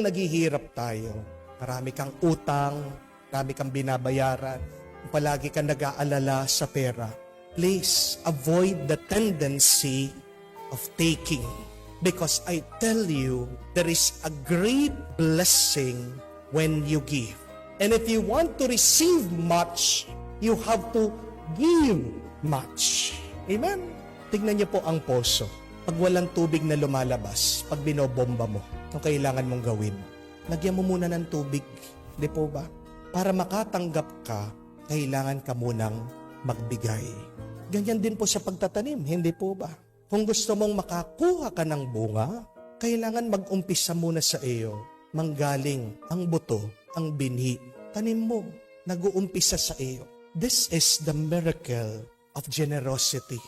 Talagang naghihirap tayo. Marami kang utang, marami kang binabayaran, palagi kang nag-aalala sa pera. Please avoid the tendency of taking. Because I tell you, there is a great blessing when you give. And if you want to receive much, you have to give much. Amen? Tignan niyo po ang poso. Pag walang tubig na lumalabas, pag binobomba mo, ang kailangan mong gawin, lagyan mo muna ng tubig. Di po ba? Para makatanggap ka, kailangan ka munang magbigay. Ganyan din po sa pagtatanim, hindi po ba? Kung gusto mong makakuha ka ng bunga, kailangan mag-umpisa muna sa iyo. Manggaling ang buto, ang binhi, tanim mo, nag-uumpisa sa iyo. This is the miracle of generosity.